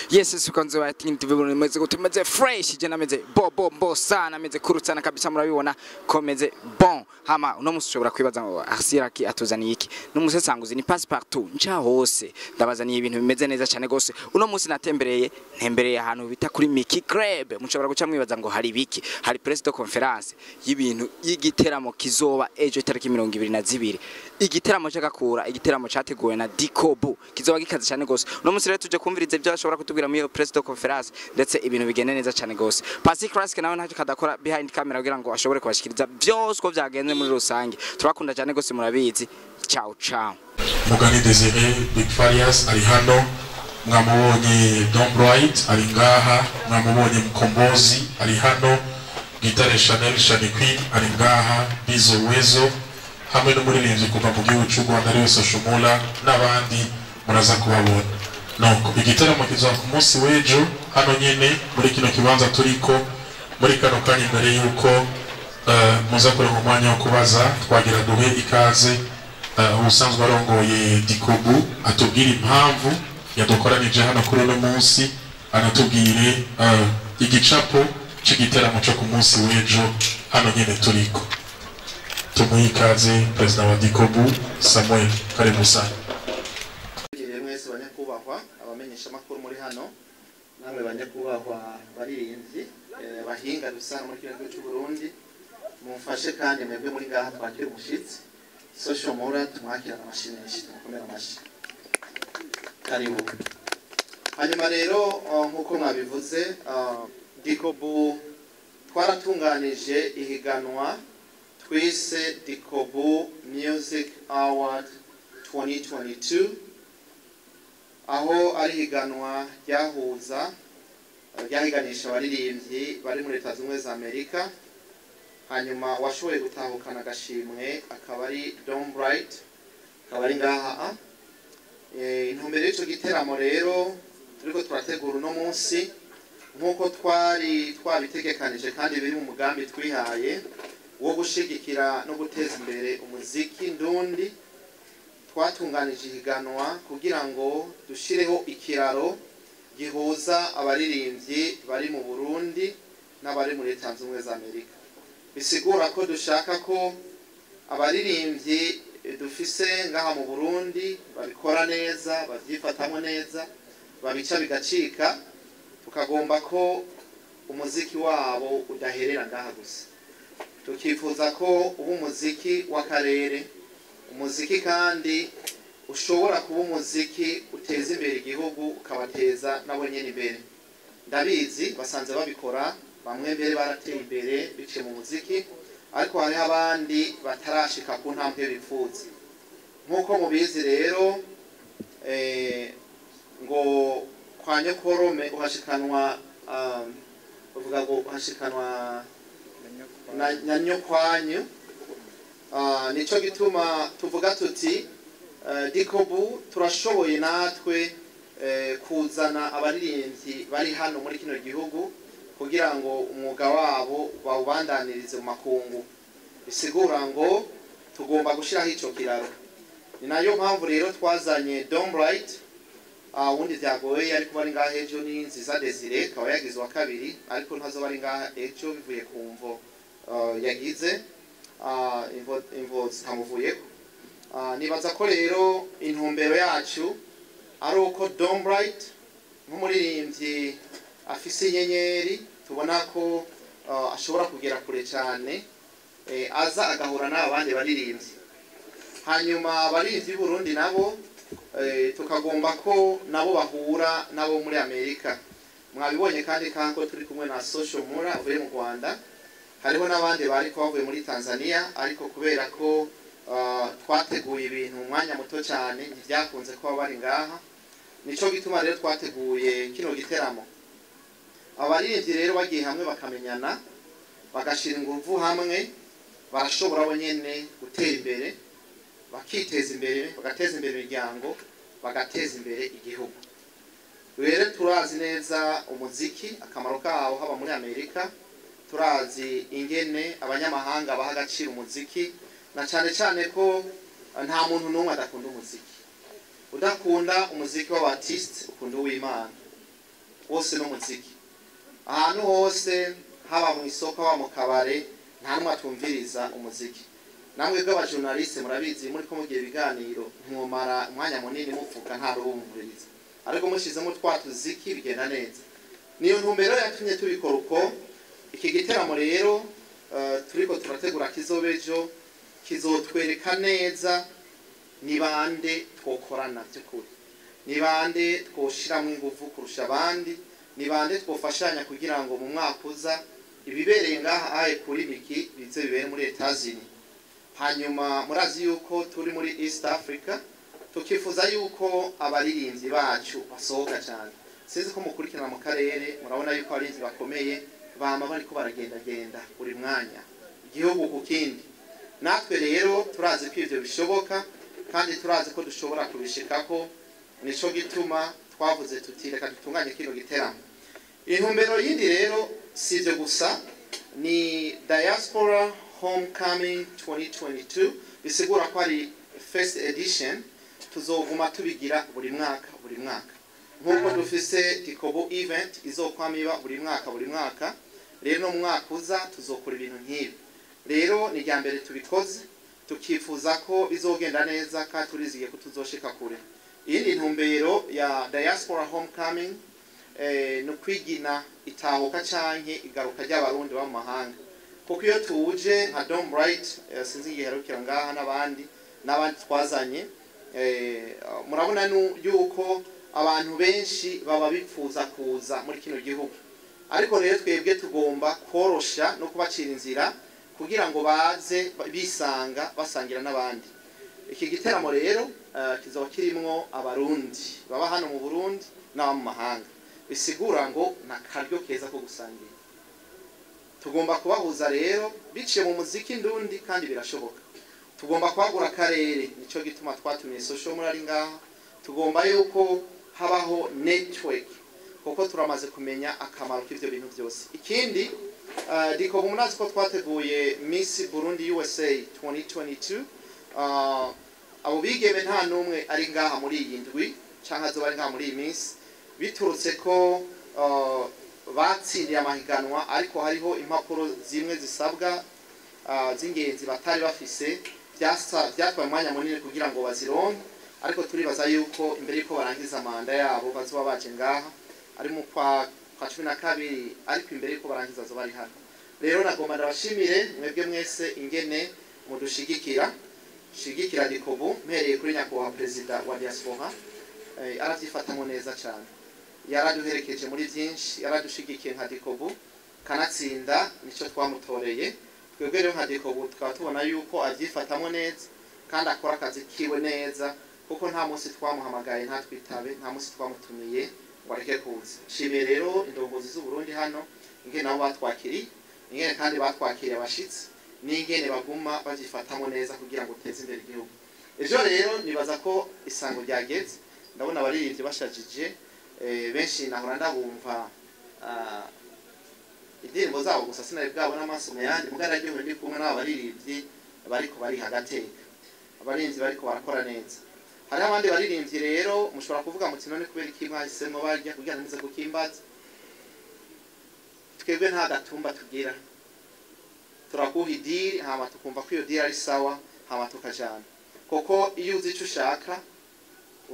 Yes, sikonzo batinti bimeze gutumeze fresh je nameze bo sana meze kurutsana kabisa murabibona komeze bon hama uno mushobora kwibaza ngo asiraki atuzaniye iki n'umusesanguzi ni passe partout nca hose ndabazaniye ibintu bimeze neza cyane gose uno munsi ntembereye ahantu bita kuri Miki Club mushobora guca mwibaza ngo hari biki hari press de conference y'ibintu y'igiteramo kizoba ejo tariki 22 igiteramo cy'agakura igiteramo cyateguwe na Dikobu kizoba gikaze cyane gose uno munsi rero tuje kumviriza ibyo ashobora kutubwira muri press de conference ndetse ibintu bigende neza cyane gose Pasi Classic nawe ntacyo kadakora behind camera kugira ngo ashobore kubashikiriza byose ko byagenze muri rusange turakunda cyane gose murabizi ciao Mugani Desire Big Farias ari hano mwamubonye Don Bright ari ngaha mwamubonye Mkombozi ari hano Gitare Chanel Shaniquin ari ngaha Bizo Wezo hamwe n'umuririmbyi kuva mu gihugu cy'u Rwanda ariwe Soshomula n'abandi muraza kubabona noko igiteramo kizoba ku munsi w'ejo hano nyene muri kino kibanza turiko muri kano kanya imbere yuko muza kuronka umwanya wo kubaza twagira duhe ikaze ubusanzwe arongoye Dikobu atubwira impamvu yadukoranije hano kuri uno munsi anatubwire igicapo c'igiteramo cyo ku munsi w'ejo hano nyene turiko tumuhe ikaze Perezida wa Dikobu Samuel Karemusana. Mwese banyakubahwa abamenyesha makuru muri hano namwe banyakubahwa baririnzi bahinga rusana muri kirango cy'u Burundi mumfashe kandi mwebwe muri ngaha twakira umushitsi Soshomura tumwakira amashineshi tukomera amashi karibu hanyuma rero nkuko mwabivuze Dikobu twaratunganije ihiganwa twise Dikobu Music Award 2022 aho ari higanwa ryahiganisha abaririmbyi bari muri Leta Zunze za Amerika hanyuma washoboye gutahukana agashimwe akaba ari Don Bright akaba ari ngaha intumbero y'icyo giteramo rero turiko turategura uno munsi nkuko twabitegekanije kandi biri mu mugambi twihaye wo gushigikira no guteza imbere umuziki ndundi twatunganije ihiganwa kugira ngo dushireho ikiraro gihuza abaririmbyi bari mu Burundi n'abari muri Leta Zunze za Amerika bisigura ko dushaka ko abaririmbyi dufise ngaha mu Burundi babikora neza bavyifatamo neza babica bigacika tukagomba ko umuziki wabo udaherera ngaha gusa tukifuza ko ubu umuziki w'akarere umuziki kandi ushobora kuba umuziki uteza imbere igihugu ukabateza nabo nyene imbere ndabizi basanze babikora bamwe mbere barateye imbere biciye mu muziki ariko hari abandi batarashika ku ntambwe bifuza nkuko mubizi rero ngo kwa nyokorome uhashikanwa uvuga ngo uhashikanwa na nyokwanyu nico gituma tuvuga tuti Dikobu turashoboye natwe kuzana abaririmbyi bari hano muri kino gihugu kugira ngo umwuga wabo bawubandanirize mu makungu bisigura ngo tugomba gushiraho ico kiraro ni nayo mpamvu rero twazanye Don Bright wundi byagoye ariko bari ngaha ejo ni Nziza Desire kaba yagize wa kabiri ariko ntazo bari ngaha ejo bivuye ku mvo yagize imvo zitamuvuyeko nibaza ko rero intumbero yacu ari uko Don Bright nk'umuririmbyi afise inyenyeri tubona ko ashobora kugera kure cyane aza agahura n'abandi baririmbyi hanyuma abaririmbyi b'u Burundi nabo tukagomba ko nabo bahura nabo muri Amerika mwabibonye kandi kako turi kumwe na Soshomura uvuye mu Rwanda hariho n'abandi bari ko bavuye muri Tanzania ariko kubera ko twateguye ibintu mu mwanya muto cyane ntibyakunze ko bari ngaha nico gituma rero twateguye kino giteramo abaririmbyi rero bagiye hamwe bakamenyana bagashira ingufu hamwe barashobora bonyene gutera imbere bakiteza imbere bagateza imbere imiryango bagateza imbere igihugu rero turazi neza umuziki akamaro kawo haba muri Amerika turazi ingene abanyamahanga baha agaciro umuziki na cyane ko nta muntu n'umwe adakunda umuziki udakunda umuziki w'abartiste ukunda uw'Imana wose n'umuziki ahantu hose haba mu isoko haba mu kabare nta numwe atumviriza umuziki namwe bw'abajournaliste murabizi muri ko mugiye biganiro ntimumara umwanya munini muvuga nta rumviriza ariko mushizemo twatuziki bigenda neza niyo ntumbero yatumye tubikora uko iki giteramo rero turiko turategura kizobejo kizotwereka neza ni bande twokorana by'ukuri ni bande twoshiramwe ingufu kurusha abandi ni bande twofashanya kugira ngo mu mwaka uza ibibereye ngaha ahe kuri miki bize bibere muri Etazini hanyuma murazi yuko turi muri East Africa tukifuza yuko abaririmbyi bacu basohoka cyane sinzi ko mukurikirana mu karere murabona yuko abarinzi bakomeye bama bariko baragenda buri mwanya igihugu ku kindi natwe rero turazi ko ivyo bishoboka kandi turazi ko dushobora kubishikako nico gituma twavuze tuti reka dutunganye kino giteramo intumbero yindi rero sivyo gusa ni Diaspora Homecoming 2022 bisigura ko ari first edition tuzoguma tubigira buri mwaka nkuko dufise Tikobo event izokwamiba buri mwaka rero no mwaka uza tuzokora ibintu nk'ibi rero ni rya mbere tubikoze tukifuza ko bizogenda neza kandi turiziye ko tuzoshika kure iyi ntumbero ya Diaspora Homecoming no kwigina itahuka canke igaruka ry'abarundi ba mu mahanga kuko iyo tuje nka Dom Bright sinzi igiherukira ngaha n'abandi twazanye murabona yuko abantu benshi baba bipfuza kuza muri kino gihugu ariko rero twebwe tugomba korosha no kubacira inzira kugira ngo baze bisanga basangira n'abandi iki giteramo rero kizoba kirimwo abarundi baba hano mu Burundi n'aba mu mahanga bisigura ngo nakaryo keza ko gusangira tugomba kubahuza rero biciye mu muziki ndundi kandi birashoboka tugomba kwagura akarere nico gituma twatumiye social muri ari ngaha tugomba yuko habaho network kuko turamaze kumenya akamaro k'ivyo bintu byose ikindi diko munazi ko twateguye Miss Burundi USA 2022 abo bigeme nta numwe ari ngaha muri iyi ndwi canka zo bari ngaha muri iyi Miss biturutse ko batsindiye amahiganwa ariko hariho impapuro zimwe zisabwa z'ingenzi batari bafise byatwaye umwanya munini kugira ngo bazironke ariko turibaza yuko imbere yuko barangiza manda yabo bazoba baje ngaha ari mu kwa 12 ariko imbere yuko barangiza zo bari hano rero nagomba ndabashimire mwebwe mwese ingene mudushigikira Dikobo mpereye kuri nyakubahwa perezida wa Diaspora aravyifatamo neza cyane yaraduherekeje muri byinshi yaradushigikiye nka Dikobo kanatsinda nico twamutoreye twebwe rero nka Dikobo tukaba tubona yuko avyifatamo neza kandi akora akazi kiwe neza kuko nta munsi twamuhamagaye nta twitabe nta munsi twamutumiye ngo areke kuza shime rero indongozi z'u Burundi hano ingene nabo batwakiri ingene kandi batwakiriye abashitsi n'ingene baguma bazifatamo neza kugira ngo uteze imbere igihugu ejo rero nibaza ko isango ryageze ndabona abaririmbyi bashajije benshi nahora ndabumva indirimbo zabo gusa sinari bwabo n'amaso yandi mugara ryo ndi kumwe n'abaririmbyi bariko bari hagati abarinzi bariko barakora neza hari abandi baririmbyi rero mushobora kuvuga muti none kubera iki mwahisemo barya kugira ntize kukimbaza twebwe nta gatumba tugira turakuhidiri hama tukumva ko iyo diri ari sawa hama tukajana koko iyo uzi ico ushaka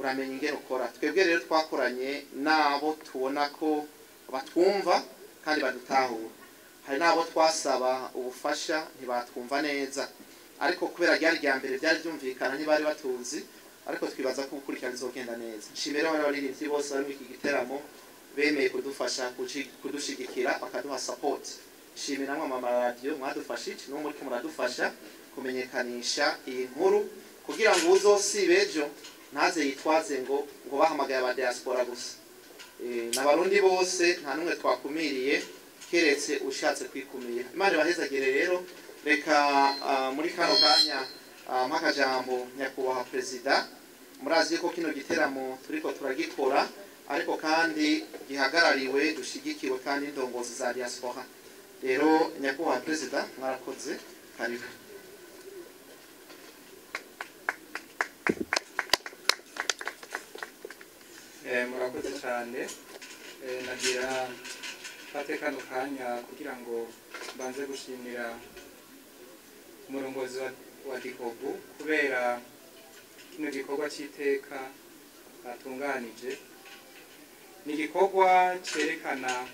uramenya ingene ukora twebwe rero twakoranye nabo tubona ko batwumva kandi badutahura hari nabo twasaba ubufasha ntibatwumva neza ariko kubera ryari rya mbere byari byumvikana ntibari batuzi ariko twibaza ko ukurikirana izogenda neza nshimira abaririmbyi bose bari muri iki giteramo bemeye kudufasha kudushigikira bakaduha support shimira namwe mama radio mwadufashije no muri ko muradufasha kumenyekanisha iyi nkuru kugira ngo uzosibe ejo ntaze yitwaze ngo bahamagaye aba diaspora gusa n'abarundi bose nta numwe twakumiriye keretse ushatse kwikumira imana bahezagire rero reka muri kano kanya mpaka jambo nyakubahwa perezida murazi ko kino giteramo turiko turagikora ariko kandi gihagarariwe dushigikiwe kandi indongozi za diaspora rero nyakubahwa perezida mwarakoze karibu murakoze cyane nagira fate kano kanya kugira ngo mbanze gushimira umurongozi wa Dikobu kubera kino gikorwa cy'iteka batunganije. Ni igikorwa cyerekana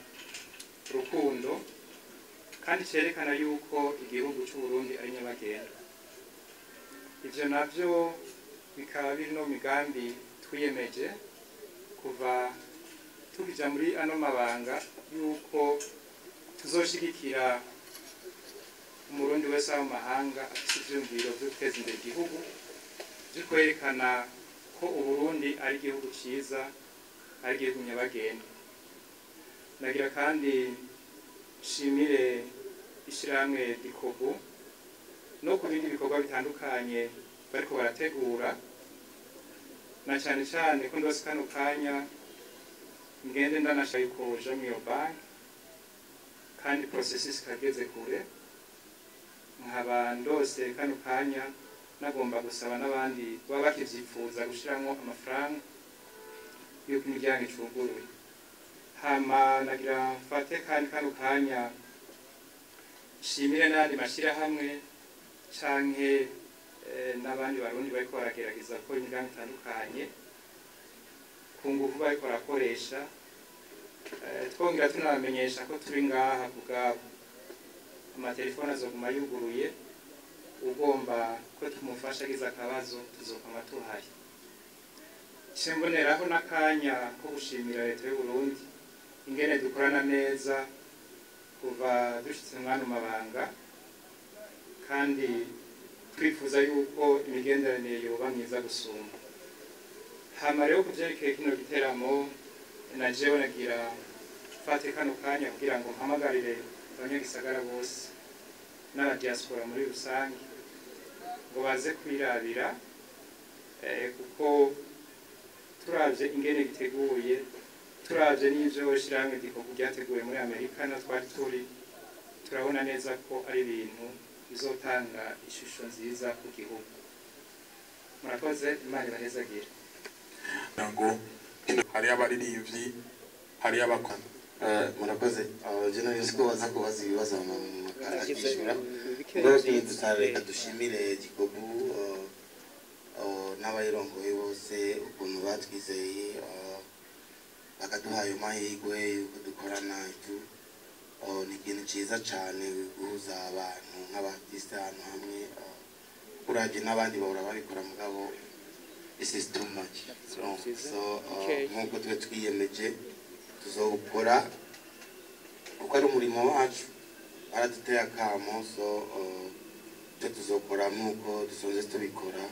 urukundo kandi cyerekana yuko igihugu cy'u Burundi ari nyabagendwa. Ivyo navyo bikaba biri no migambi twiyemeje kuva tubija muri ano mabanga yuko tuzoshigikira umurundi wese mu mahanga afite ivyumviro vyo guteza imbere igihugu, byo kwerekana ko Uburundi ari igihugu ciza, ari igihugu nyabagendwa. Nagira kandi shimire ishiramwe Dikobu no ku bindi bikorwa bitandukanye bariko barategura, na cyane cyane ko ndose kano kanya ngende ndanashaye ko jamii bank kandi processes kageze kure, nkaba ndose kano kanya nagomba gusaba n'abandi baba bakivyifuza gushiramo amafaranga yo kumijyana icuguruye. Hama nagira mfate kandi kano kanya shimire n'andi mashirahamwe canke n'abandi barundi bariko baragerageza gukora imigambi itandukanye ku ngufu bariko barakoresha, twongera tunabamenyesha ko turi ngaha kubwabo. Amatelefone azoguma yuguruye, ugomba ko tumufasha agize akabazo tuzokama tuhari. Mboneraho n'akanya ko gushimira leta y'u Burundi ingene dukorana neza kuva dushitse mwana mabanga, kandi twifuza yuko imigenderanire yoba myiza gusumba. Hama rero kuvyerekeye kino giteramo na jewe nagira fate kano kanya kugira ngo mpamagarire abanyagisagara bose n'aba diaspora muri rusange ngo baze kwirabira, kuko turavye ingene giteguye, turavye n'ivyo shiramwe Dikobu ryateguye muri Amerika na twari turi, turabona neza ko ari ibintu bizotanga ishusho nziza ku gihugu. Murakoze, Imana ibahezagire. Ngo hari abaririmbyi, hari abakora. Murakoze, journalist ko baza kubaza ibibazo mu akishura. Ngo reka dushimire Dikobu n'abayirongoye bose ukuntu batwizeye bakaduha ayo mahirwe yuko dukorana itu. Ni ikintu cyiza cyane guhuza abantu nk'abaartiste ahantu hamwe, uravye n'abandi bahora babikora mugabo this is too much. So nk'uko twe twiyemeje tuzokora kuko ari umurimo wacu, araduteye akamo, so twe tuzokora nk'uko dusanzwe tubikora.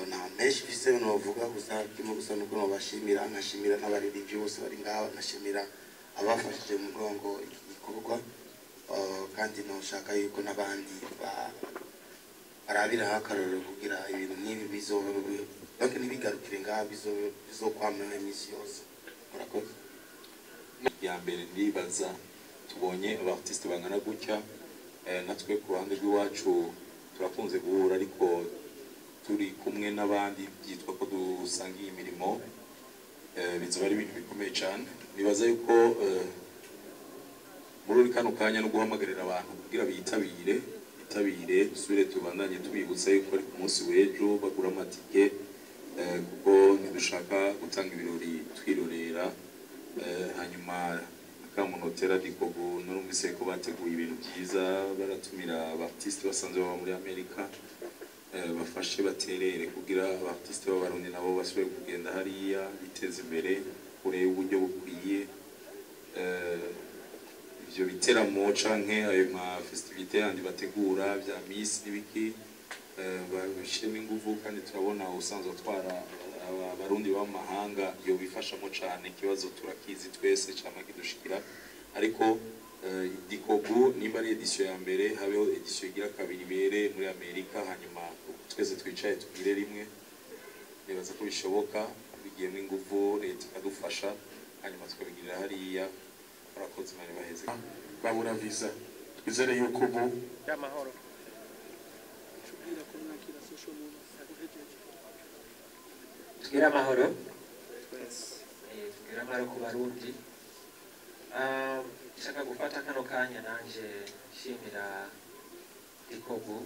Nta menshi mfise novuga gusa kimwe gusa nuko nobashimira, nkashimira n'abaririmbyi bose bari ngaho, nkashimira abafashije mu mugongo iki gikorwa, kandi noshaka yuko n'abandi barabiraho akarorero kugira ibintu nk'ibi bizobe donc ntibigarukire ngaho, bizokwamana iminsi yose. Murakoze. Ya mbere ndibaza tubonye abartiste bangana gutya, natwe ku ruhande rw'iwacu turakunze guhura, ariko turi kumwe n'abandi byitwa ko dusangiye imirimo, bizoba ari ibintu bikomeye cyane. Nibaza yuko muri kano kanya no guhamagarira abantu kugira bitabire, dusubire tubandanye tubibutsa yuko ari ku munsi w'ejo bagura amatike, kuko ntidushaka gutanga ibirori twirorera. Hanyuma akamunotera Dikobu n'urumvise ko bateguye ibintu byiza, baratumira abartiste basanzwe baba muri Amerika, bafashe baterere kugira abartiste b'abarundi nabo basubire kugenda hariya biteza imbere kure uburyo bukwiye. Ivyo biteramo canke ayo ma festivité yandi bategura bya Miss n'ibiki, babishiremo ingufu, kandi turabona usanzwe twara abarundi b'amahanga iyo bifashamo cyane. Ikibazo turakizi twese cyama kidushikira, ariko Dikobu nimba ari edition ya mbere, habeho edition igira kabiri ibere muri Amerika, hanyuma twese twicaye tugire rimwe. Nibaza ko bishoboka, bigiyemo ingufu, leta ikadufasha, hanyuma tukabigirira hariya. Murakoze, Imana ibaheze. Babura visa, twizere yuko ubu y'amahoro. Tugira amahoro. tugera mara ku barundi nshaka gufata kano kanya nanje nshimira ikobu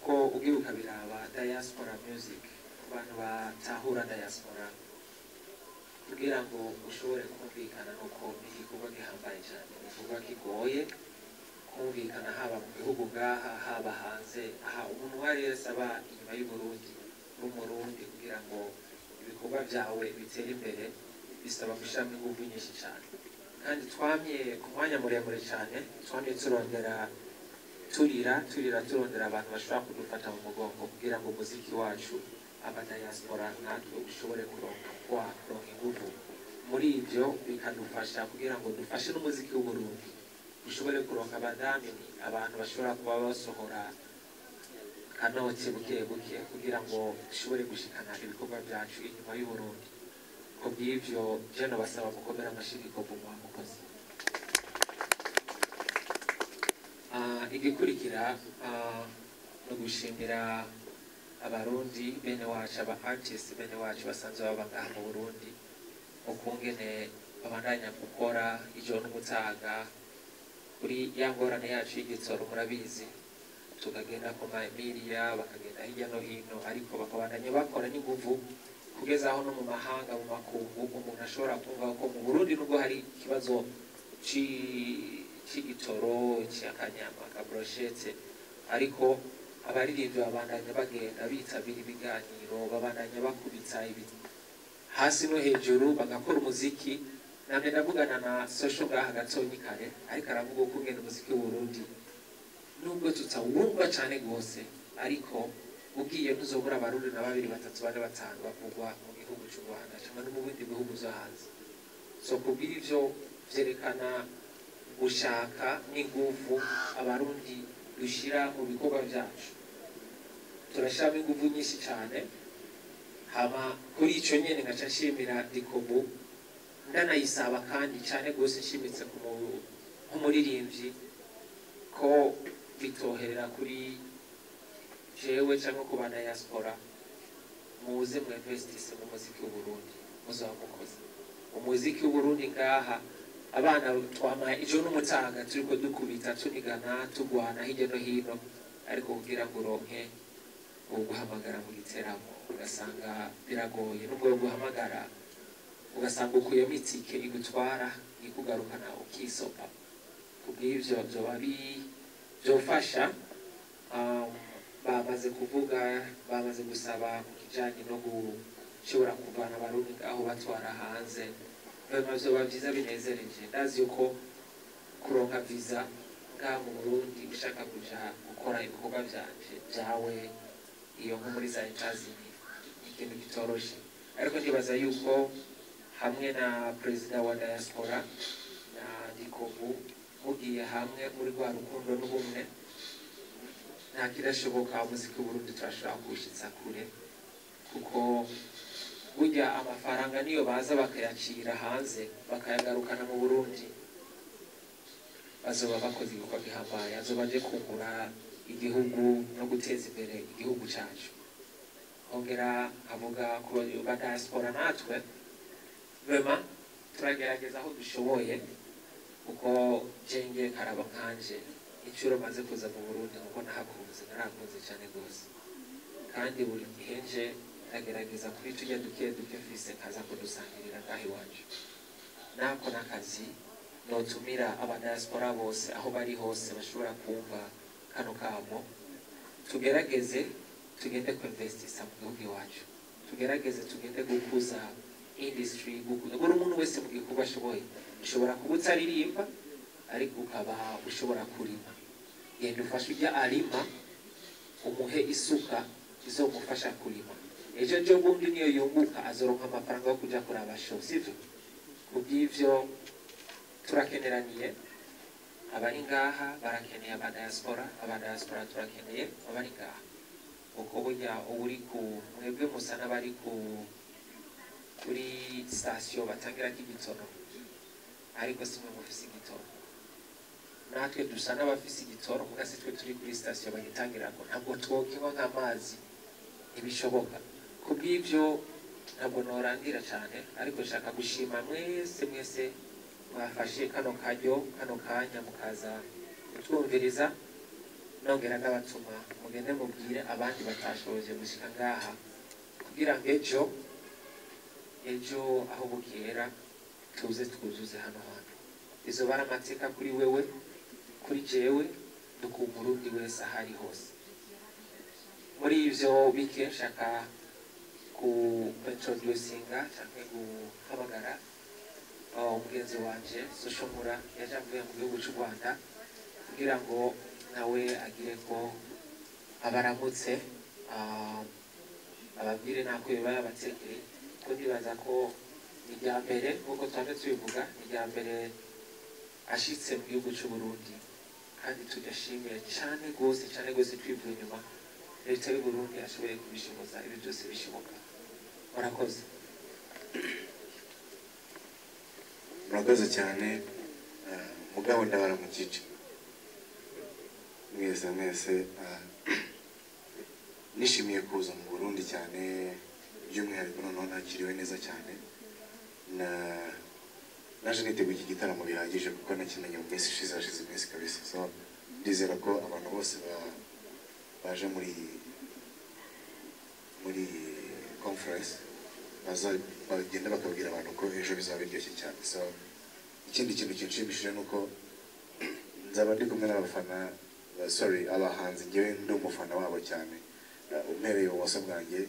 ko ugibuka biraba diaspora music abantu batahura diaspora kugira ngo ushobore kumvikana nuko igikorwa gihambaye cyane igikorwa kigoye kumvikana haba mu bihugu ngaha haba hanze aha umuntu wari wese aba inyuma y'Uburundi n'umurundi kugira ngo ibikorwa byawe bitere imbere bisaba gushiramo ingufu nyinshi cyane kandi twamye ku mwanya muremure cyane twamye turondera abantu bashobora kudufata mu mugongo kugira ngo umuziki wacu aba diaspora natwe ushobore kuronka ingufu muri ibyo bikadufasha kugira ngo dufashe n'umuziki w'Uburundi ushobore kuronka abadamini abantu bashobora kuba basohora kanoti buke buke kugira ngo dushobore gushikana ibikorwa byacu inyuma y'Uburundi ko by'ibyo jeno basaba gukomera amashiriko mu mukozi igikurikira no gushimira abarundi bene wacu aba artist bene wacu basanzwe baba ngaha mu Burundi ukungene babandanya gukora ijoro n'umutaga kuri ya ngorane yacu y'igitsoro murabizi tukagenda ku media bakagenda hirya no hino ariko bakabandanya bakora n'inguvu kugeza aho no mu mahanga mu makungu umuntu ashobora kumva ko mu Burundi nubwo hari ikibazo c'igitoro cy'akanyama ka brochette ariko abaririmbyi babandanya bagenda bitabira ibiganiro babandanya bakubitsa ibiti hasi no hejuru bagakora umuziki namwe ndavugana na social ngaha gatonyi kare ariko aravuga ko ngene umuziki w'Uburundi nubwo tutawumva cyane gose ariko ugiye ntuzobura abarundi na 2 3 4 5 bavugwa mu gihugu cy'u Rwanda cyangwa no mu bindi bihugu byo hanze so kubwira ivyo vyerekana gushaka n'ingufu abarundi dushira mu bikorwa byacu turashaka ingufu nyinshi cyane hama kuri ico nyene ngaca nshimira dikobo ndanayisaba kandi cyane gose nshimitse ku umuririmbyi ko bitoherera kuri jewe cyangwa ku bana diaspora muze mu investise mu muziki w'Uburundi muzaba mukoze umuziki w'Uburundi ngaha abana twamaye ijo n'umutaga turiko dukubita tunigana tugwana hirya no hino ariko kugira ngo uronke uguhamagara mu giteramo ugasanga biragoye nubwo guhamagara ugasanga ukuyemo itike igutwara ikugarukana ukisopa kubw'ivyo byofasha bamaze kuvuga bamaze gusaba ku kijanye no gushobora kuvana abarundi aho batwara hanze byoba byiza binezereje ndazi yuko kuronka visa ngaha mu Burundi ushaka kuja gukora ibikorwa byawe iyo nko muri za Etazini ikintu gitoroshe ariko ndibaza yuko hamwe na perezida wa diaspora na dikobu mugiye hamwe muri rwa rukundo n'ubumwe nta kirashoboka umuziki w'Uburundi turashobora kuwushitsa kure kuko burya amafaranga niyo baza bakayacira hanze bakayagarukana mu Burundi bazoba bakoze ibikorwa bihambaye azoba aje kungura igihugu no guteza imbere igihugu cyacu ongera avuga ku ba diaspora natwe bema turagerageza aho dushoboye kuko jenge karaba kanje inshuro maze kuza mu Burundi kuko nahakunze narakunze cyane gose kandi buri gihe nje ndagerageza kuri tujya duke mfise kaza kudusangirira ngaho iwacu nako nakazi notumira aba diaspora bose aho bari hose bashobora kumva kano kamo tugerageze tugende kuinvestisa mu gihugu iwacu tugerageze tugende gukuza industry gukuza buri umuntu wese mu gihugu ashoboye ushobora kubutsaririmba ariko ukaba ushobora kurima yenda ufasha ujya arima umuhe isuka izomufasha kurima ejo njo bundi niyo yunguka azoronka amafaranga yo kuja kuraba show sivyo kubw'ivyo turakeneraniye abari ngaha barakeneye aba diaspora turakeneye abari ngaha uko burya uri ku mwebwe musa n'abari kuri station batangira k'igitoro ariko simwe mufise igitoro natwe dusa n'abafise igitoro mugasi twe turi kuri station bagitangira ko ntabwo twokinywa nk'amazi ibishoboka kubw'ivyo ntabwo norangira cyane ariko nshaka gushima mwese mwafashe kano kanya mukaza kutwumviriza nongera ndabatuma mugende mubwire abandi batashoboje gushika ngaha kugira ngo ejo aho bukera tuze twuzuze hano hantu izo baramateka kuri wewe kuri jewe Umurundi wese ahari hose muri ivyo bike nshaka ku introducinga cyangwa guhamagara umugenzi wanje Soshomura yaje avuye mu gihugu cy'u Rwanda kugira ngo nawe agire ko abaramutse ababwire nako bibaye abatekere ko ndibaza ko ni rya mbere nk'uko twaje tubivuga ni rya mbere ashitse mu gihugu cy'u Burundi kandi tugashimira cyane gose twivuye inyuma leta y'u Burundi ashoboye kubishoboza ibi byose bishoboka murakoze cyane mugabo ndabaramukije mwese nishimiye kuza mu Burundi cyane by'umwihariko noneho nakiriwe neza cyane naje niteguye iki gitaramo bihagije kuko nakimenye mu minsi ishize hashize iminsi kabisa so ndizera ko abantu bose baje muri conference bagenda bakabwira abantu ko ejo bizaba biryoshye cyane so ikindi kintu kinshimishije nuko nzaba ndi kumwe n'abafana abahanzi ngewe ndi umufana wabo cyane umpereye ubumoso bwanjye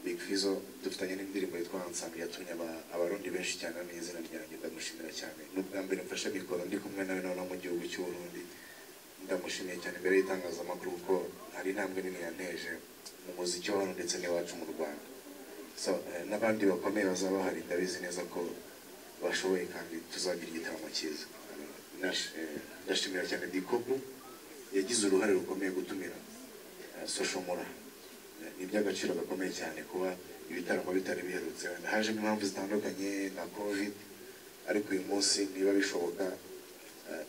Big Fizzo dufitanye n'indirimbo yitwa Ensemble yatumye abarundi benshi cyane n'izina ryanjye ndamushimira cyane n'ubwa mbere mfashe mikoro ndi kumwe nawe noneho mu gihugu cy'u Burundi ndamushimiye cyane imbere y'itangazamakuru kuko hari intambwe nini yanteje mu muziki wa hano ndetse n'iwacu mu Rwanda so n'abandi bakomeye bazaba bahari ndabizi neza ko bashoboye kandi tuzagira igitaramo cyiza ndashimira cyane Dikobu yagize uruhare rukomeye gutumira Soshomura ni iby'agaciro gakomeye cyane kuba ibitaramo bitari biherutse hajemo impamvu zitandukanye na covid ariko uyu munsi niba bishoboka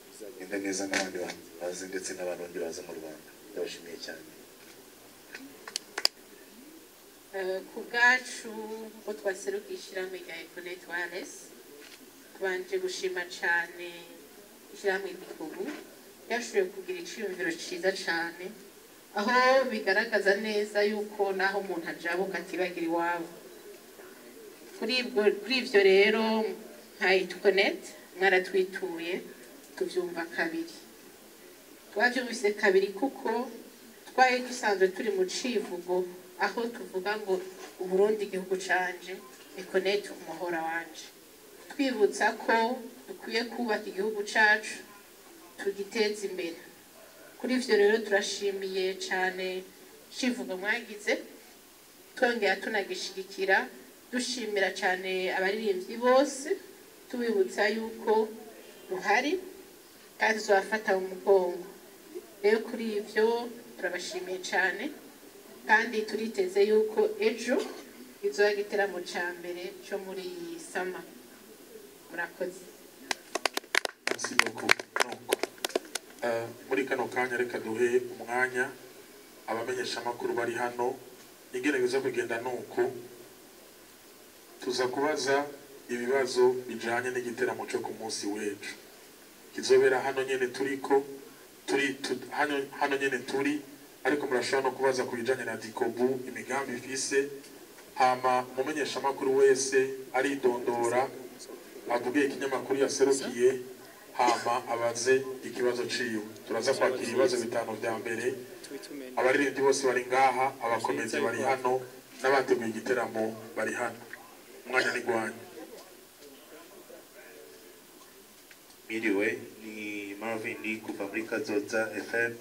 bizagenda neza n'abandi baze ndetse n'abarundi baza mu Rwanda ndabashimiye cyane ku bwacu ko twaseruka ishyirahamwe rya Econet Wireless tubanje gushima cyane ishyirahamwe Dikobu yashoboye kugira icyiyumviro cyiza cyane aho bigaragaza neza yuko naho umuntu ajabuka atibagira iwabo kuri ibyo rero nka Econet mwaratwituye tubyumva kabiri twabyumvise kabiri kuko twaye dusanzwe turi mu civugo aho tuvuga ngo Uburundi igihugu canje Econet umuhora wanje twibutsa ko dukwiye kubaka igihugu cacu tugiteza imbere kuri ivyo rero turashimiye cyane civugo mwagize twongera tunagishigikira dushimira cyane abaririmbyi bose tubibutsa yuko ruhari kandi tuzafata mu mugongo rero kuri ivyo turabashimiye cyane kandi turiteze yuko ejo izoba igiteramo ca mbere cyo muri sama murakoze muri kano kanya reka duhe umwanya abamenyesha amakuru bari hano igerageza kugenda nuko tuza kubaza ibibazo bijanye n'igiteramo cyo ku munsi w'ejo kizobera hano nyene hano nyene turi ariko murashobora no kubaza ku bijanye na Dikobu imigambi ifise hama mumenyesha amakuru wese aridondora avuge ikinyamakuru yaserukiye hama abaze ikibazo ciwe turaza kwakira ibibazo bitanu vya mbere abaririmbyi bose bari ngaha abakomezi bari hano n'abateguye igiteramo bari hano umwanya ni gwanyu Miriwe ni Marvin kuva muri Kazoza FM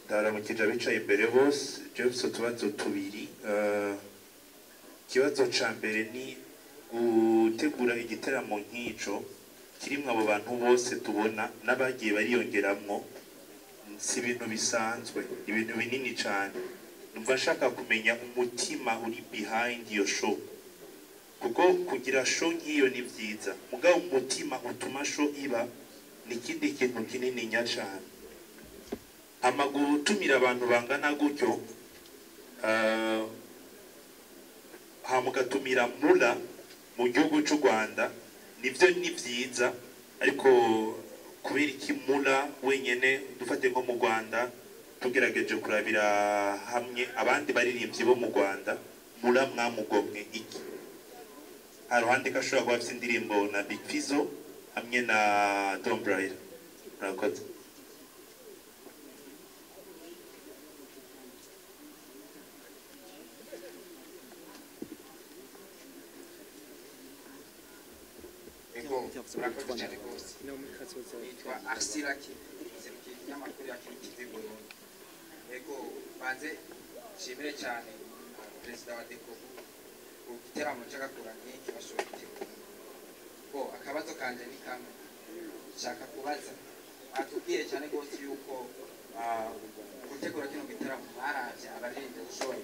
ndaramukije abicaye imbere bose James tubazo tubiri ikibazo ca mbere ni gutegura igiteramo nk'ico kirimwe abo bantu bose tubona n'abagiye bariyongeramwo si ibintu bisanzwe ibintu binini cyane numva nshaka kumenya umutima uri behind iyo show kuko kugira show nk'iyo ni byiza mugabo umutima utuma show iba ni ikindi kintu kinini nya cyane amaguru utumira abantu bangana gutyo mugatumira mula mu gihugu cy'u Rwanda nivyo ni vyiza ariko kubera iki mula wenyene dufate nko mu Rwanda tugerageje kurabira hamwe abandi baririmbyi bo mu Rwanda mula mwamugomwe iki haruhande kashobora kuba afite indirimbo na Big Fizzo hamwe na Tom Bryan murakoze murakoze cyane rwose nitwa Arsiraki serukira ikinyamakuru ya TV Burundi ego banze nshimire cyane perezida wa Dekobu ku giteramo cy'agakura nk'iki bashoboye gutegura bo akabazo kanje ni kamwe nshaka kubaza atubwire cyane rwose yuko gutegura kino giteramo baravye abaririmbyi gushoboye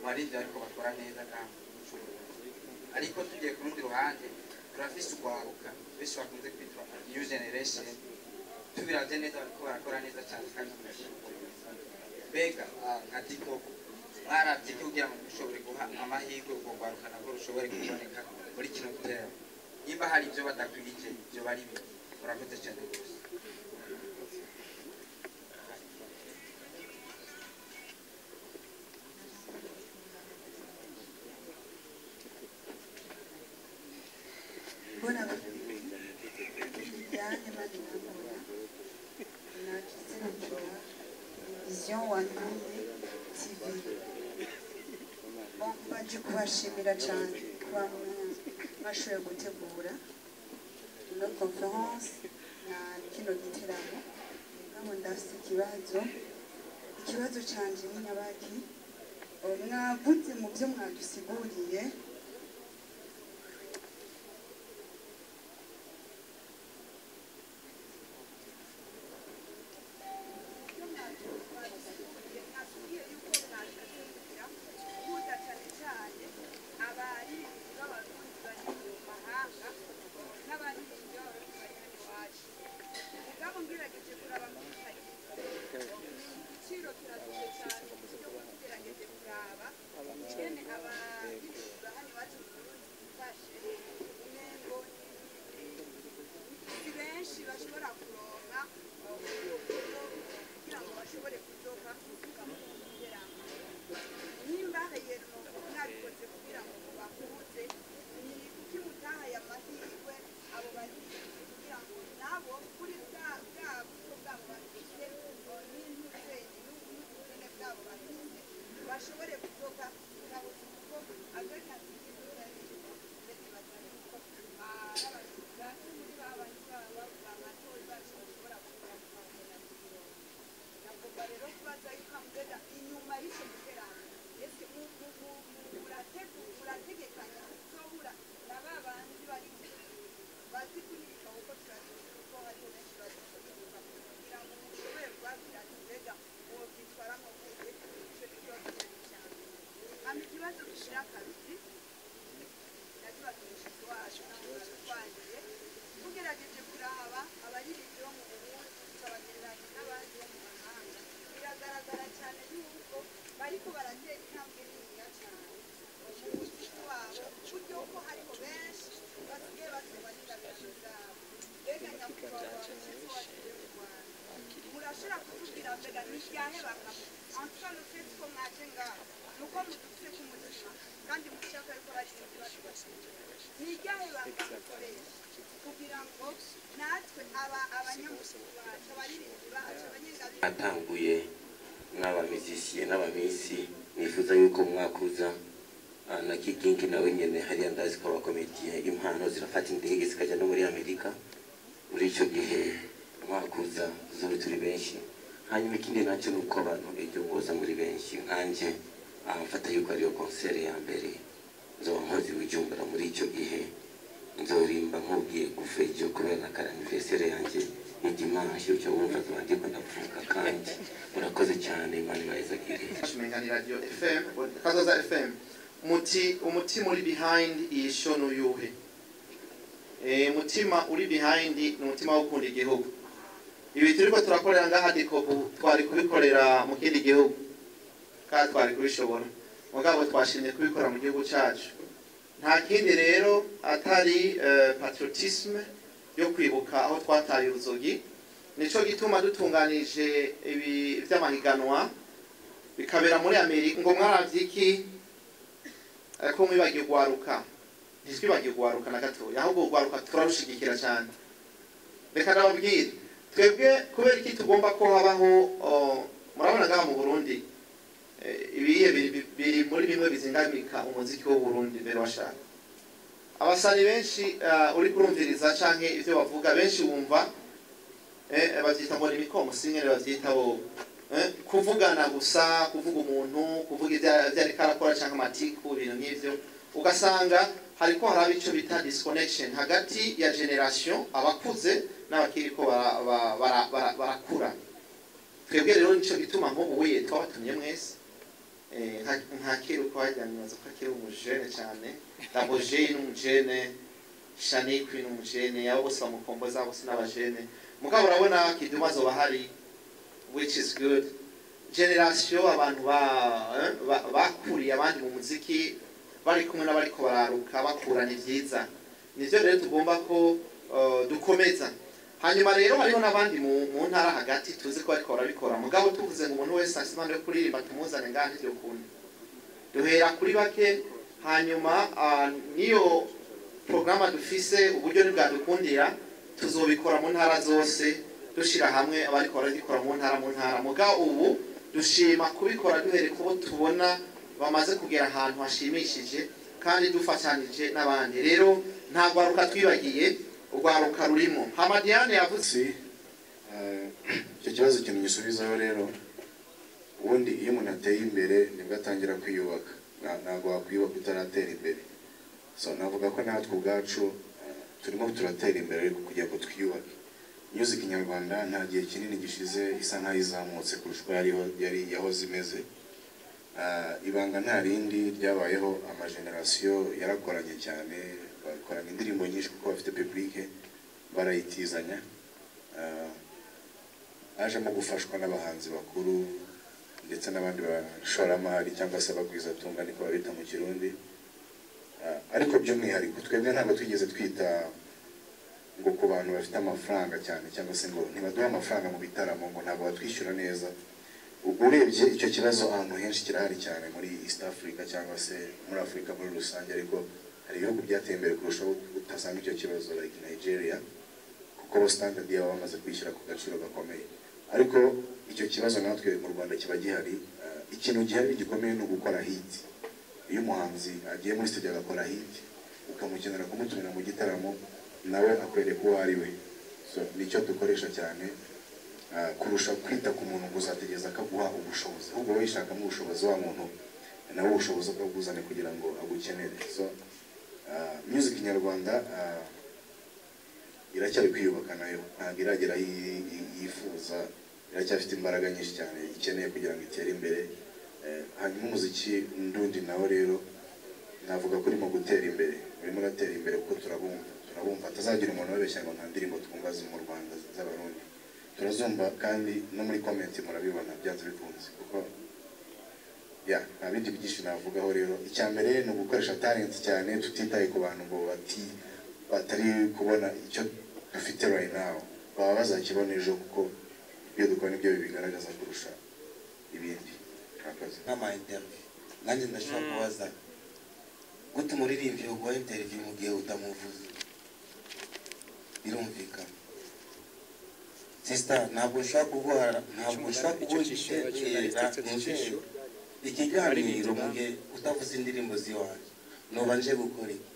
abaririmbyi ariko bakora neza kandi ariko tugiye ku rundi ruhande turafise urwaruka benshi bakunze kwitwa new generation tubiravye neza bariko barakora neza cyane kandi mbega nka Dikoko mwaravye kugira ngo dushobore guha amahirwe ubwo rwaruka nabwo rushobore kuboneka muri kino giteramo nimba hari ibyo badakwirije ibyo bari bibi murakoze cyane rwose Bona yani mali na kisema vision wanduye TV bon baje kubashimira cyane kwa mashoye gutegura no conference na kino giteramo ngamo ndafite ikibazo cyanje ni nabaki mwavuze mu byo mwadusiguriye atanguye n'abamizisiye n'abamisi nifuza yuko mwakuza na kigingi nawe nyene hariya ndazi ko abakomediye impano zirafata indege zikajya no muri Amerika muri icyo gihe mwakuza zuri turi benshi hanyuma ikindi nacyo nuko abantu ejo boza muri benshi nkanje mfata yuko ariyo concert ya mbere nzoba nkozi w'ijumbura muri icyo gihe nzorimba nkubwiye gufejo kubera ka anniversaire yanje ni dimanche cyo wumva twanje ko ndavuka kandi murakoze cyane Imana ibayizagire Shimengani Radio FM Kazoza FM umutima uri behind iyi show n'uyuhe umutima uri behind ni umutima wo gukunda igihugu ibi turiko turakorera ngaha Dikobu twari kubikorera mu kindi gihugu kandi twari kubishobora mugabo twashimye kubikora mu gihugu cyacu nta kindi rero atari patriotisme yo kwibuka aho twataye uruzogi nico gituma dutunganije ibi by'amahiganwa bikabera muri Amerika ngo mwaravyiki ko mwibagiye urwaruka ntitwibagiye urwaruka na gatoya ahubwo urwaruka turarushigikira cyane reka ndababwire twebwe kubera iki tugomba ko habaho murabona ngaha mu Burundi ibiye biri muri bimwe bizingamika umuziki w'u Burundi mbere washaka abasani benshi uri kurumviriza canke ivyo bavuga benshi bumva bavyita ngo ni mikomo singere bavyita bo kuvugana gusa kuvuga umuntu kuvuga ivyari karakora canke amatiku ibintu nk'ivyo ugasanga hariko haraba ico bita disconnection hagati ya generation abakuze n'abakiriko barakura twebwe rero nico gituma nk'ubu wiye twabatumye mwese nta kiri uko hajyanye ko akiri umujene cyane daboje n'umujene shanikwi n'umujene yabo bose bamukomboza bose n'abajene mugabo urabona kiduma zo bahari which is good generation abantu bakuriye abandi mu muziki bari kumwe n'abariko bararuka bakurana ivyiza nivyo rero tugomba ko dukomeza hanyuma rero hariho n'abandi mu ntara hagati tuzi ko bariko barabikora mugabo tuvuze ngo umuntu wese asimane yo kuririmba tumuzane ngaha ntivyo kunde duhera kuri bake hanyuma niyo programa dufise uburyo nibwadukundira tuzobikora mu ntara zose dushira hamwe abariko baragikora mu ntara mugabo ubu dushima kubikora duhere kubo tubona bamaze kugera ahantu hashimishije kandi dufatanyije n'abandi rero nta rwaruka twibagiye urwaruka rurimo Hamadiane yavuze icyo kibazo kintu gisubizaho rero ubundi iyo umuntu ateye imbere nibwo atangira kwiyubaka ntabwo wakwiyubaka utaratera imbere so navuga ko natwe ubwacu turimo turatera imbere ariko kugira ngo twiyubake music nyarwanda nta gihe kinini gishize isa nkaho izamutse kurusha uko yari yahoze imeze ibanga nta rindi ryabayeho amagenerasiyo yarakoranye cyane bakoranye indirimbo nyinshi kuko bafite publique barayitizanya ajemo gufashwa n'abahanzi bakuru ndetse n'abandi bashoramari cyangwa se abagwizatunga niko babita mu Kirundi ariko by'umwihariko twebwe ntabwo twigeze twita ngo ku bantu bafite amafaranga cyane cyangwa se ngo ntibaduha amafaranga mu bitaramo ngo ntabwo batwishyura neza urebye icyo kibazo ahantu henshi kirahari cyane muri East Africa cyangwa se muri Afrika muri rusange ariko hari ibihugu byateye imbere kurushaho utasanga icyo kibazo like Nigeria kuko standard yabo bamaze kwishyira ku gaciro gakomeye ariko icyo kibazo natwe mu Rwanda kiba gihari ikintu gihari gikomeye no gukora hit iyo umuhanzi agiye muri studio agakora hit ukamukenera kumutumira mu gitaramo nawe akwereka uwo ari we so nicyo dukoresha cyane kurusha kwita ku muntu ngo uzategeza akaguha ubushobozi ahubwo wowe ishakamo ubushobozi wa muntu nawe ubushobozi bwabuzane kugira ngo agukenere so music nyarwanda iracyari kwiyubaka nayo ntabwo iragera yifuza iracyafite imbaraga nyinshi cyane ikeneye kugira ngo itere imbere hanyuma umuziki ndundi nawe rero navuga ko urimo gutera imbere urimo uratera imbere kuko turabumva atazagira umuntu wabeshya ngo nta ndirimbo twumva zo mu Rwanda z'abarundi turazumva kandi no muri comment murabibona byanze bikunze kuko nta bindi byinshi navugaho rero icya mbere ni ugukoresha talent cyane tutitaye ku bantu ngo batari kubona icyo dufite right now baba bazakibona ejo kuko ibyo dukora nibyo bibigaragaza kurusha ibindi nk'ama interview nanjye ndashaka kubaza gute umuririmbyi uguha interview mu gihe utamuvuze birumvikana sister ntabwo nshaka kuguha ikiganiro mu gihe utavuze indirimbo z'iwanjye noba nje gukora iki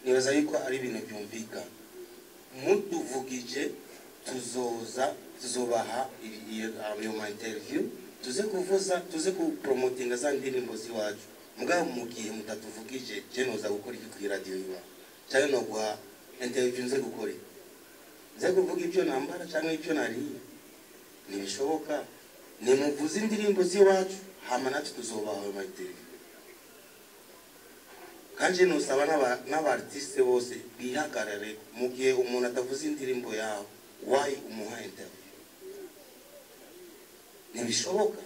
nibaza yuko ari ibintu byumvikana mutuvugije tuzobaha iyo ma interview tuze kupromotinga za ndirimbo z'iwacu mugabo mu gihe mutatuvugije je noza gukora iki kuri radio iwacu cyane no guha interview nze gukora iki nze kuvuga ibyo nambara cyangwa ibyo nariye ntibishoboka nimuvuze indirimbo z'iwacu hama natwe tuzobaha ama interview kandi nusaba n'abartiste bose bihagarare mu gihe umuntu atavuze indirimbo yawe why umuha interview ntibishoboka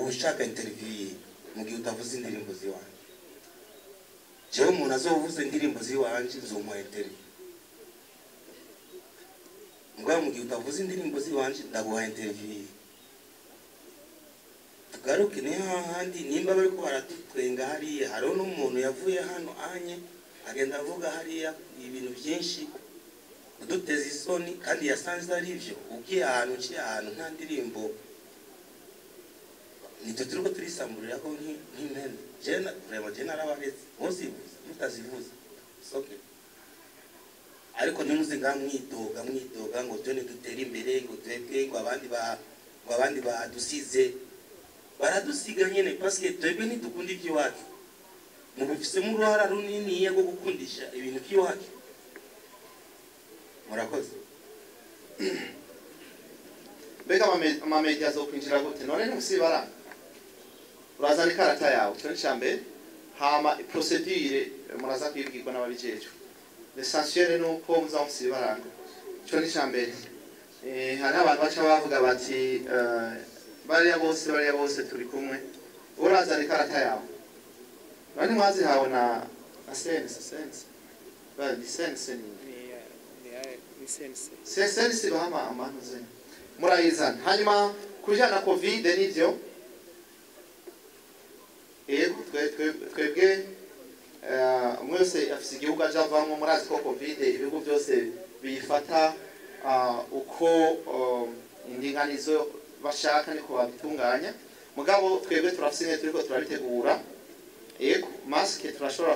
ushaka interview mu gihe utavuze indirimbo ziwanje jewe umuntu azovuze indirimbo ziwanje nzomuha interview ngwa mu gihe utavuze indirimbo ziwanje ndaguha interview tugaruke ni hahandi nimba bari ko baratwenga hariya hariho n'umuntu yavuye hano anye agenda avuga hariya ibintu byinshi uduteza isoni kandi yasanze ari byo ugiye ahantu uciye ahantu nta ndirimbo nitwe turiko turisamburira ko nk'impene jena vraiment jena arabaretse musibuze mutazivuza okay ariko ntimuze mwitoga ngo tone dutera imbere ngo twebwe ngo abandi badusize baradusiga nyene parce que twebwe ntitukunda iby'iwacu mubifisemo uruhara runini yego gukundisha ibintu by'iwacu murakoze mbega amamedia zo kwinjira gute none ntimusibara urazana ikarata yawe cyo ni cyambere hama procedure muraza kwibwirwa n'ababijejwe l'essentiel nuko muzamusibara cyo ni cyambere hari abantu baca bavuga bati bariya bose turi kumwe urazana ikarata yawe none mwazi hawe na sense bali sense sense bahama amanu zenye murayizana hanyuma kujana covid nivyo twebwe mwese afise igihugu ajavamwo murazi ko covid ibihugu byose biyifata uko indinganizo bashaka niko babitunganya mugabo twebwe turafise turiko turabitegura yego maske turashobora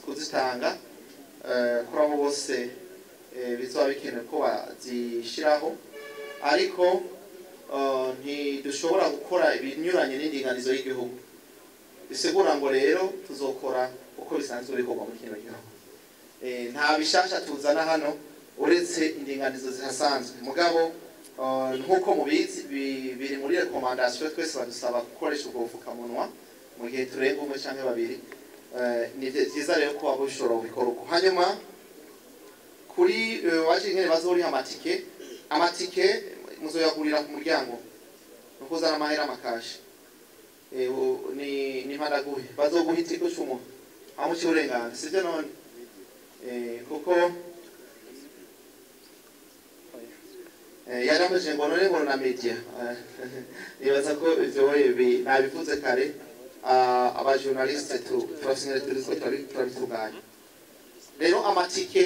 kuzitanga kuri abo bose bizoba bikenewe ko bazishiraho ariko ntidushobora gukora ibinyuranye n'indinganizo y'igihugu bisigura ngo rero tuzokora uko bisanzwe bikorwa mu kino gihugu nta bishasha tuzana hano uretse indinganizo zihasanzwe mugabo nkuko mubizi biri muri recommandation twese badusaba gukoresha ubwo bufukamunwa mu gihe turenga umwe canke babiri ni byiza rero ko abushobora kubikora uko hanyuma kuri waje ngene bazori amatike muzoyagurira ku muryango nukuzana amahera makashi ni mpadaguhe bazoguha itiko cy'umuntu amuci urengana sivyo none kuko yarameje ngo none ngo na media nibaza ko ivyo nabivuze kare aba journaliste turasinyira turabitunganya rero amatike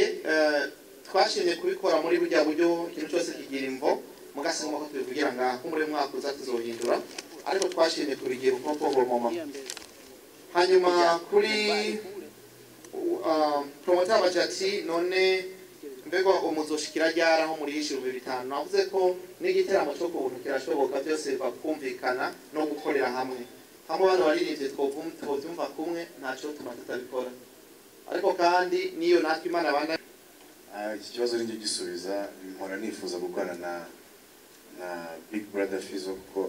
twashimye kubikora muri burya buryo ikintu cyose kigira imvo mugasoma ko tubivugira ngaha muri mwaka uza tuzohindura ariko twashimye kubigira uko mama hanyuma kuri promoter bajati none mbego umuzoshikira ryara aho muri hishiro 5 navuze ko n'igiteramo cyo kubuntu kirashoboka byose bakumvikana no gukorera hamwe abantu baririmbye twumva kumwe ntaco tumatabikora ariko kandi niyo natwe Imana banda iki kibazo ari cyo gisubiza mpora nifuza gukorana na Big Brother Fizo kuko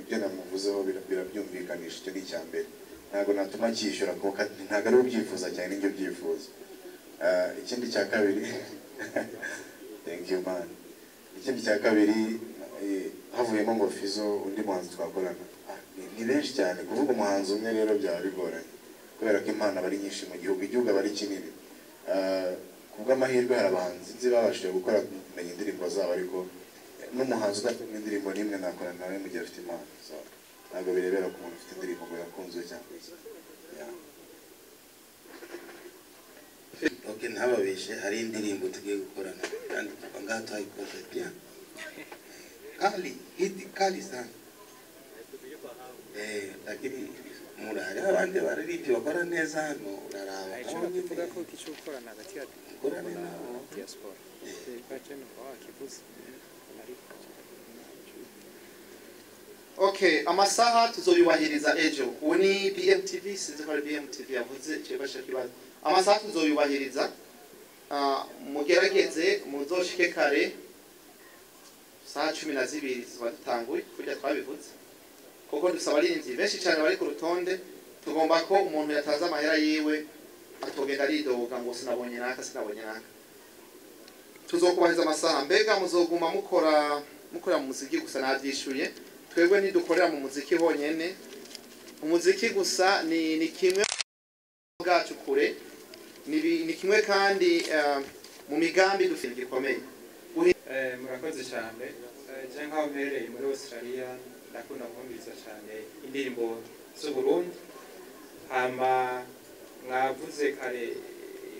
ibyo namuvuzeho birabyumvikanisha icyo ni cyambere ntago natuma cyishyura ko ntago ari ubyifuza cyane n'ibyo byifuza ikindi cya kabiri thank you man ikindi cya kabiri havuyemo ngo Fizo undi muhanzi twakorana ni benshi cyane kuvuga umuhanzi umwe rero byaba bigoranye kubera ko impano bari nyinshi mu gihugu bari kinini kubw'amahirwe hari abahanzi nzi babashije gukora kumenya indirimbo zabo ariko n'umuhanzi udafite indirimbo n'imwe nakorana nawe mu gihe afite impano ntabwo birebera ku muntu ufite indirimbo ngo yakunzwe cyangwa iki okay ntababeshe hari indirimbo tugiye gukorana kandi ngaha twayikoze bien kali sana lakini murari abandi baririmbye bakora neza hano uraraba aho bivuga ko kicukorana hagati ya Diaspora bacene kwa kivuze okay amasaha tuzoyubahiriza ejo uni BMTV sinzi ko BMTV yavuze cyebasha kibazo amasaha tuzoyubahiriza mugerageze muzoshike kare saa 12 zibatanguye kujya twabivuze kuko dusaba abarinzi benshi cyane bari ku rutonde tugomba ko umuntu yataza amahera yiwe atogenda ridoga ngo sinabonye naka tuzokubahiriza amasaha mbega muzoguma mukora mu muziki gusa navyishuye twebwe ntidukorera mu muziki honyene umuziki gusa ni kimwe bwacu kure ni kimwe kandi mu migambi dufite gikomeye murakoze cyane je nkaho mpereye muri Australia ndakunda kumviriza cyane indirimbo z'Uburundi hama mwavuze kare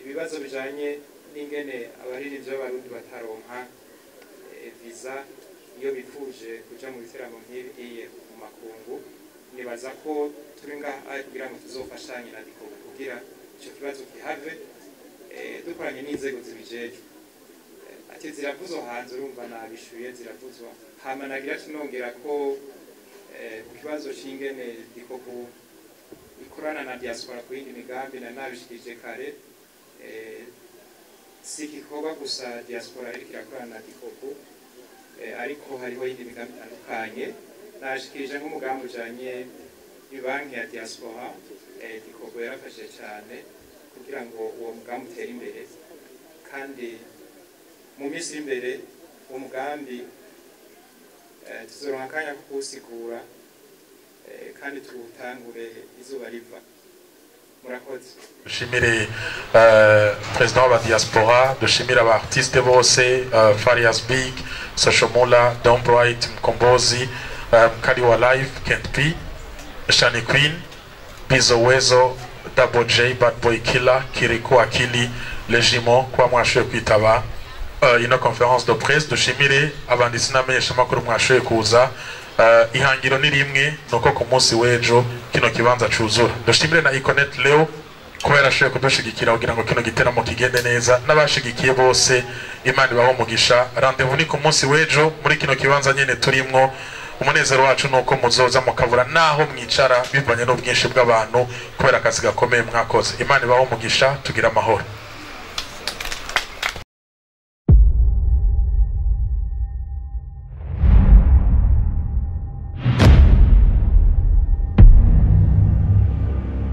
ibibazo bijanye n'ingene abaririmbyi b'abarundi bataronka visa iyo bifuje kuja mu biteramo nk'ibiye mu makungu nibaza ko turi ngaha kugira ngo tuzofashanye na Dikobu kugira ico kibazo kihave dukoranye n'inzego zibijejwe ati ziravuzwa hanze urumva nabishuye ziravuzwa hama nagira kinongera ko ku kibazo c'ingene Dikobu ikorana na Diaspora ku yindi migambi na nabishikije kare si igikorwa gusa Diaspora ariko irakorana na Dikobu ariko hariho yindi migambi itandukanye nashikirije nk'umugambi ujanye ibanki ya Diaspora Dikobu yarafashe cyane kugira ngo uwo mugambi utere imbere kandi mu minsi imbere uwo mugambi tuzoronka akanya ko kuwusigura kandi tuwutangure izuba riva murakoze dushimire president wa Diaspora dushimire abartiste bose Farias Big Soshomula Don Bright Mkombozi Mkali wa Live Kent P Shani Queen Bizo Wezo Double J Bad Boy Killer Kiriku Akili Legimo kwa mwashoye kwitaba ino conference de presse dushimire abanditsi n'amenyesha makuru mwashoye kuza ihangiro ni rimwe nuko ku munsi w'ejo kino kibanza cuzura dushimire na Iconet Leo kubera ashoye kudushigikira kugira ngo kino giteramo kigende neza n'abashigikiye bose Imana ibaho umugisha rendez-vous ni ku munsi w'ejo muri kino kibanza nyene turimwo umunezero wacu nuko muzoza mukabura naho mwicara bivanye n'ubwinshi bw'abantu kubera akazi gakomeye mwakoze Imana ibaho umugisha tugira amahoro